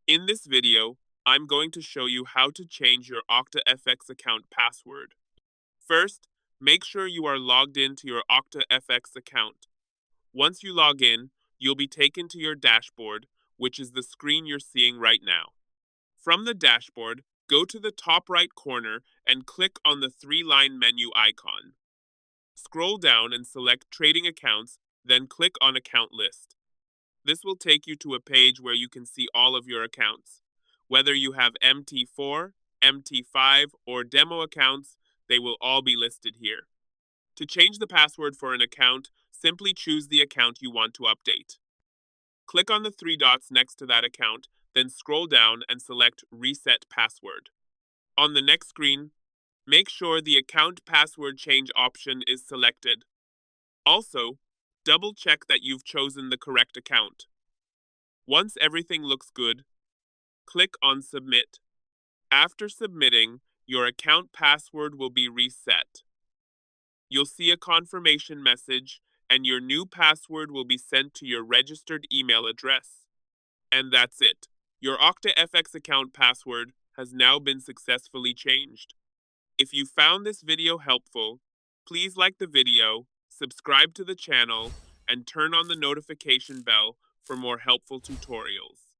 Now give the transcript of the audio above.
In this video, I'm going to show you how to change your OctaFX account password. First, make sure you are logged into your OctaFX account. Once you log in, you'll be taken to your dashboard, which is the screen you're seeing right now. From the dashboard, go to the top right corner and click on the three-line menu icon. Scroll down and select Trading Accounts, then click on Account List. This will take you to a page where you can see all of your accounts. Whether you have MT4, MT5, or demo accounts, they will all be listed here. To change the password for an account, simply choose the account you want to update. Click on the three dots next to that account, then scroll down and select Reset Password. On the next screen, make sure the Account Password Change option is selected. Also, double-check that you've chosen the correct account. Once everything looks good, click on Submit. After submitting, your account password will be reset. You'll see a confirmation message, and your new password will be sent to your registered email address. And that's it. Your OctaFX account password has now been successfully changed. If you found this video helpful, please like the video, subscribe to the channel, and turn on the notification bell for more helpful tutorials.